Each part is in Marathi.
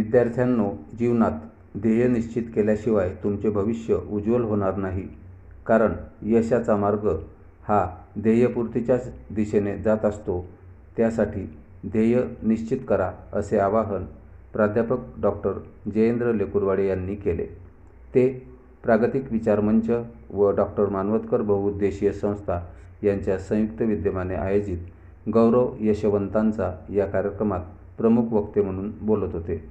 विद्यार्थ्यांनो, जीवनात ध्येय निश्चित केल्याशिवाय तुमचे भविष्य उज्ज्वल होणार नाही. कारण यशाचा मार्ग हा ध्येयपूर्तीच्याच दिशेने जात असतो. त्यासाठी ध्येय निश्चित करा, असे आवाहन प्राध्यापक डॉक्टर जयेंद्र लेकुरवाडे यांनी केले. ते प्रागतिक विचार मंच व डॉक्टर मानवतकर बहुउद्देशीय संस्था यांच्या संयुक्त विद्यमाने आयोजित गौरव यशवंतांचा या कार्यक्रमात प्रमुख वक्ते म्हणून बोलत होते.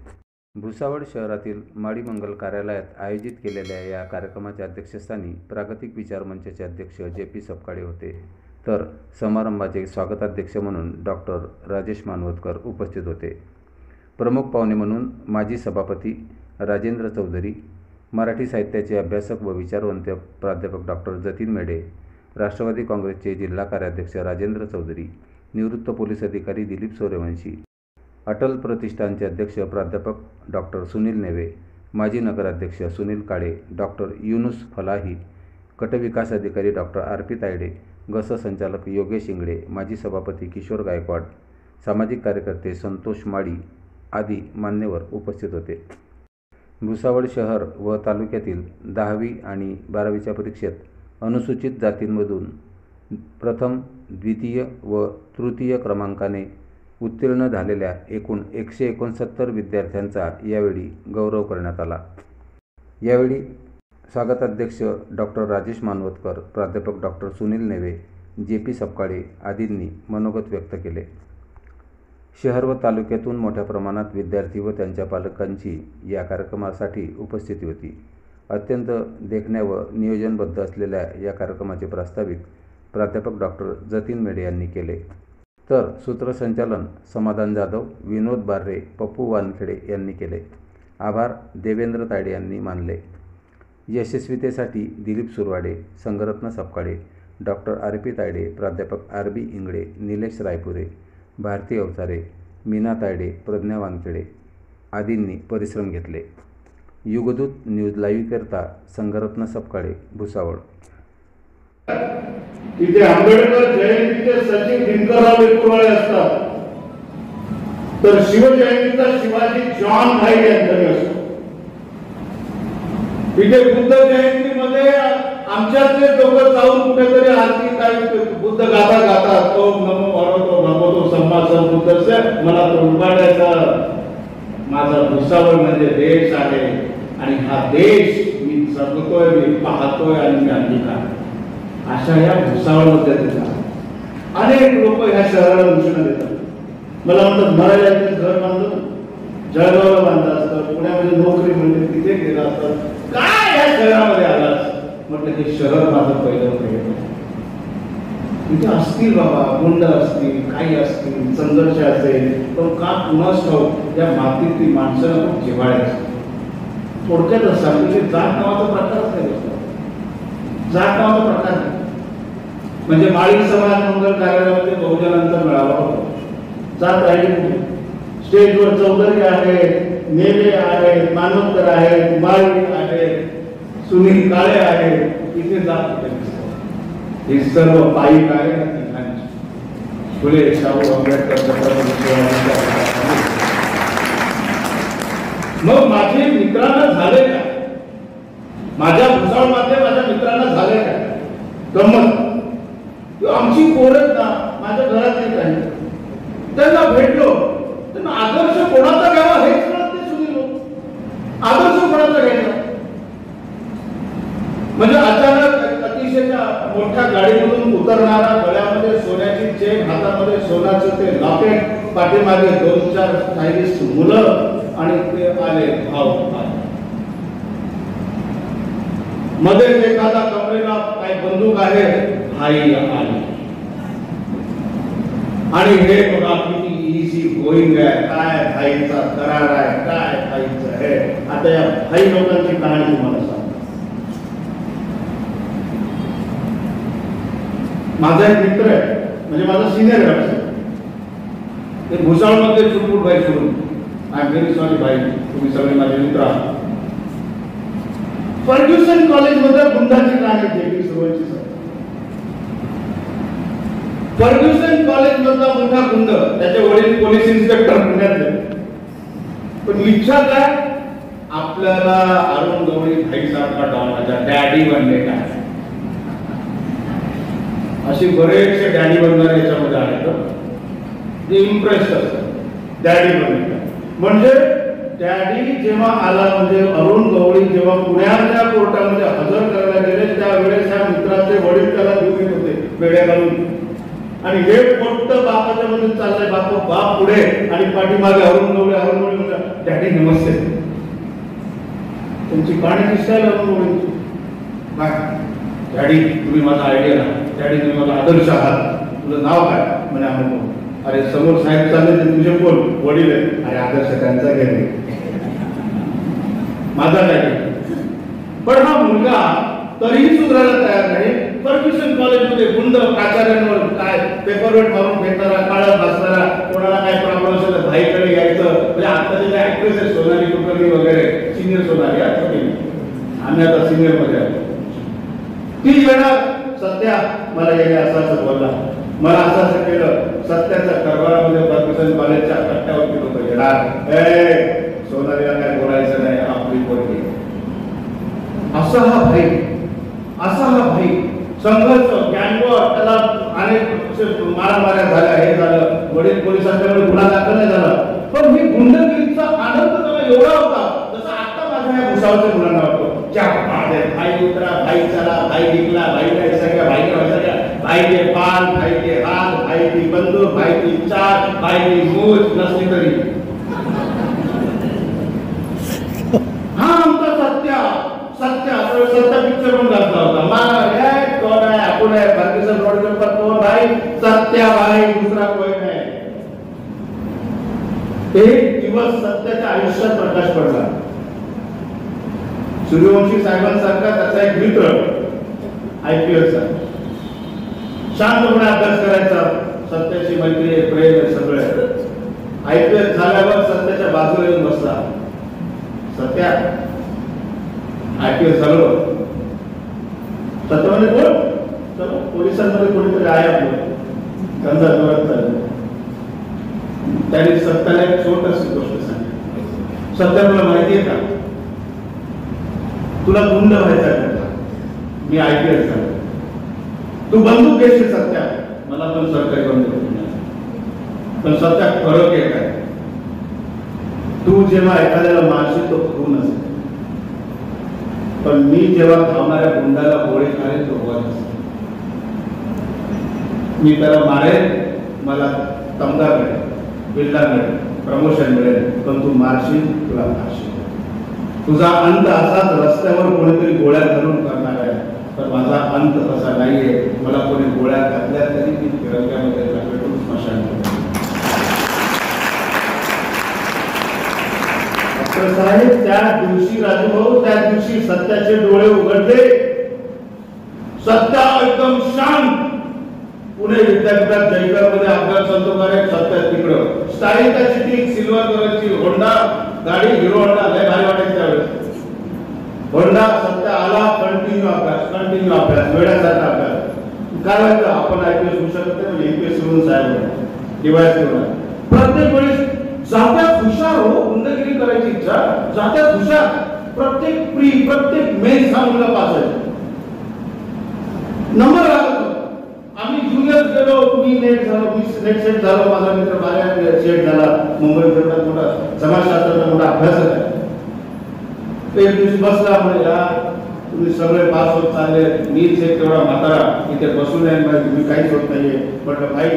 भुसावळ शहरातील माळी मंगल कार्यालयात आयोजित केलेल्या या कार्यक्रमाच्या अध्यक्षस्थानी प्रागतिक विचार मंचचे अध्यक्ष जे.पी. सपकाळे होते, तर समारंभाचे स्वागताध्यक्ष म्हणून डॉक्टर राजेश मानवतकर उपस्थित होते. प्रमुख पाहुणे म्हणून माजी सभापती राजेंद्र चौधरी, मराठी साहित्याचे अभ्यासक व विचारवंत प्राध्यापक डॉक्टर जतीन मेढे, राष्ट्रवादी काँग्रेसचे जिल्हा कार्याध्यक्ष राजेंद्र चौधरी, निवृत्त पोलीस अधिकारी दिलीप सूर्यवंशी, अटल प्रतिष्ठानचे अध्यक्ष प्राध्यापक डॉक्टर सुनील नेवे, माजी नगराध्यक्ष सुनील काळे, डॉक्टर युनुस फलाही, गटविकास अधिकारी डॉक्टर आर.पी. तायडे, गस संचालक योगेश इंगळे, माजी सभापती किशोर गायकवाड, सामाजिक कार्यकर्ते संतोष माळी आदी मान्यवर उपस्थित होते. भुसावळ शहर व तालुक्यातील 10वी आणि 12वीच्या परीक्षेत अनुसूचित जातींमधून प्रथम, द्वितीय व तृतीय क्रमांकाने उत्तीर्ण झालेल्या एकूण 169 विद्यार्थ्यांचा यावेळी गौरव करण्यात आला. यावेळी स्वागताध्यक्ष डॉक्टर राजेश मानवतकर, प्राध्यापक डॉक्टर सुनील नेवे, जे.पी. सपकाळे आदींनी मनोगत व्यक्त केले. शहर व तालुक्यातून मोठ्या प्रमाणात विद्यार्थी व त्यांच्या पालकांची या कार्यक्रमासाठी उपस्थिती होती. अत्यंत देखण्या व नियोजनबद्ध असलेल्या या कार्यक्रमाचे प्रास्ताविक प्राध्यापक डॉक्टर जतीन मेढे यांनी केले, तर सूत्रसंचालन समाधान जाधव, विनोद बार्रे, पप्पू वानखेडे यांनी केले. आभार देवेंद्र तायडे यांनी मानले. यशस्वीतेसाठी दिलीप सुरवाडे, संगरत्न सपकाळे, डॉक्टर आर.पी. तायडे, प्राध्यापक आर.बी. इंगळे, निलेश रायपुरे, भारती अवतारे, मीना तायडे, प्रज्ञा वानखेडे आदींनी परिश्रम घेतले. युगदूत न्यूज लाईव्हकरिता संगरत्न सपकाळे, भुसावळ. इथे आंबेडकर जयंतीचे सचिव दिनकरराव लेकुरवाडे असतात, तर शिवजयंतीचा शिवाजी जॉन भाई यांच्याकडे असतो. इथे बुद्ध जयंतीमध्ये आमच्यातले दोघं जाऊन कुठेतरी आरती काही बुद्ध गाथा गातात, ओम नमो भगवतो सम्मा संबुद्धस्य, मला तो उभारायचा. माझा भुसावळ म्हणजे देश आहे आणि हा देश मी जगतोय, मी पाहतोय आणि मी अंगीकार. अशा या भुसावळमध्ये अनेक लोक ह्या शहराला घोषणा देतात. मला म्हणतात मराठ्यांचे घर बांधलं, जळगावला बांधलं असतं, पुण्यामध्ये नोकरी म्हणजे तिथे गेला असतं, काय या शहरामध्ये आलास? म्हटलं हे शहर माझं पहिलं प्रेम आहे. तिथे असतील बाबा, गुंड असतील, काही असतील, संघर्ष असेल, पण का कुणास ठाऊक या मातीतली माणसाला खूप जिव्हाळ्याचं. थोडक्यात असा म्हणजे जात नावाचा प्रकारच नाही असतो. जात नावाचा प्रकार नाही म्हणजे माळी समाज मंगल कार्यालयामध्ये बहुजनांचा मेळावा होतो. जात राहिली कुठे? स्टेजवर चौधरी आहेत, नेवे आहेत, मानवकर आहेत, माळी आहेत, सुनील काळे आहेत, इथे जात होते. हे सर्व पायिक आहे ना ठिकाणी. फुले, शाहू, आंबेडकर. मग माझे मित्रांना झाले का? माझ्या भुसावळमध्ये माझ्या मित्रांना झाले का गंमत? आमची पोरं ना माझ्या घरात येत आहे, त्यांना भेटलो, त्यांना आदर्श कोणाचा घ्यावा हेच कळत नाही. सुनील आदर्श कोणाचा घ्यायचा म्हणजे अचानक अतिशय मोठ्या गाडीमधून उतरणारा, गळ्यामध्ये सोन्याची चेन, हातामध्ये सोन्याचं ते लॉकेट, पाठीमागे 2-4 स्टायलिश मुलं आणि ते आले भाऊ. मध्ये एखादा कमरेला काही बंदूक आहे, भाई आली. आणि हे बघा किती इझी गोईंग आहे, काय भाईचा करार आहे, काय भाईचं आहे. आता या भाई लोकांची कहाणी तुम्हाला सांगतो. माझा एक मित्र आहे, म्हणजे माझा सिनियर आहे, ते भुसावळमध्ये चुटपुट भाई सोडून. आय एम व्हेरी सॉरी भाई, तुम्ही सगळे माझे मित्र आहात. फर्ग्युसन कॉलेजमध्ये गुंडाची कहाणी केली सुरुवातीची. फर्ग्युसन कॉलेज मधला मोठा गुंड, त्याचे वडील पोलीस इन्स्पेक्टर पुण्यातले, पण इच्छा काय? आपल्याला अरुण गवळी भाई सारखा डॉनचा डॅडी बनले काय? अशी बरेचसे डॅडी बनणारे याच्यामध्ये आहेत जे इम्प्रेस असतात डॅडी बनले म्हणजे डॅडी जेव्हा आला म्हणजे अरुण गवळी जेव्हा पुण्याच्या कोर्टामध्ये हजर करायला गेले त्यावेळेस ह्या मित्राचे वडील त्याला घेऊन येत होते वेड्या घालून आणि हे मोठं बापाच्या मध्ये चाललंय बाप पुढे आणि पाठीमागे अरुण गवळी म्हणजे डॅडी नमस्ते तुमची पाणी दिसायला अरुण गवळी काय डॅडी तुम्ही माझा आयडिया ना डॅडी तुम्ही माझा आदर्श आहात तुझं नाव काय म्हणजे आम्ही अरे समोर साहेब चालले ते तुझे कोण वडील आहे अरे आदर्श त्यांचा घे माझा काय पण हा मुलगा तरीही सुधारायला तयार नाही फर्ग्युसन कॉलेजमध्ये गुंड प्राचार्यांवर काय पेपरवेट मारून फेकणारा काळात बसणारा कोणाला काय प्रॉब्लेम असेल तर भाईकडे यायचं म्हणजे आता जे ऍक्ट्रेस आहे सोनाली कुलकर्णी वगैरे सिनियर सोनाली आम्ही आता सिनियर मध्ये आलो ती येणार सत्या मला याने असं बोलला मला असं केलं सत्याच्या दरबारामध्ये फर्ग्युसन कॉलेजच्या कट्ट्यावरती लोक येणार सोनालीला काय बोलायचं नाही आपली पोरगी असा हा भाई संघर्ष गँगवॉर त्याला अनेक मारामाऱ्या झाल्या हे झालं वडील पोलिसांच्याकडे गुन्हा दाखल नाही झाला पण मी गुंडगिरीचा आनंद त्याला एवढा होता जसं आता माझ्या या भुसावळच्या मुलांना होतो भाई उतरा भाई चला भाई निकला भाई का सगळ्या भाई के पाल भाई के हाथ भाई की बंदूक भाई की चाक भाई की मूछ नसली तरी हा आमचा सत्य पिक्चर पण घातला होता मला कोण आहे आपण आहे फर्ग्युसन रोडच्या पर कोण भाई सत्या भाई दुसरा कोण नाही एक दिवस सत्याच्या आयुष्यात प्रकाश पडला सूर्यवंशी साहेबांसारखा त्याचा एक मित्र IPSचा शांतपणे अभ्यास करायचा सत्याची मैत्री प्रेम सगळे IPS झाल्यावर सत्याच्या बाजूला येऊन बसला सत्या IPS झालो सत्यामध्ये बोल चलो पोलिसांमध्ये कोणीतरी आहे आपलं धंदा जोरात चालू त्यांनी सत्याला एक छोटशी गोष्ट सांगितली सत्या तुला माहिती आहे का तुला गुंड व्हायचा मी IPS झालो तू बंदूक घेशील सत्या मला पण सरकारी बंदूक पण सत्या फरक आहे काय तू जेव्हा एखाद्याला मारशील तो खून असेल पण मी जेव्हा धावणाऱ्या गुंडाला गोळी मारेल तो वध असेल मी त्याला मारेल मला तमगा मिळेल बिल्ला मिळेल प्रमोशन मिळेल पण तू मारशील तुला मारशील तुझा अंत असाच रस्त्यावर कोणीतरी गोळ्या धरून करणार आहे तर माझा अंत तसा नाहीये मला कोणी गोळ्या घातल्या तरी मी तिरंग्यामध्ये पेटून स्मशान साहेब त्या दिवशी राजूभाऊ त्या दिवशी सत्याचे डोळे उघडले सत्या एकदम शांत पुणे विद्यापीठात जयकर मध्ये अभ्यास चालतो का सत्या तिकडं स्टाईल त्याची ती सिल्वर कलरची होंडा गाडी हिरो होंडा लय भारी वाटायची त्यावेळेस होंडा सत्या आला कंटिन्यू अभ्यास वेळासारखा अभ्यास काय व्हायचं आपण IPS होऊ शकत नाही म्हणजे APS सोडून साहेब डिवाइस करून प्रत्येक वेळेस जात्यात हुशार हो गुंडगिरी करायची इच्छा जात्यात हुशार प्रत्येक मेन हा मुलगा पास आहे नंबर लागत आम्ही ज्युनियर गेलो मी नेट सेट झालो माझा मित्र बाहेर सेट झाला मुंबई विद्यापीठात मोठा समाजशास्त्राचा मोठा अभ्यासक आहे एक दिवशी बसला म्हणजे तुम्ही सगळे पास होत चालले मीच एक तेवढा म्हातारा इथे बसून आहे तुम्ही काहीच होत नाहीये म्हटलं भाई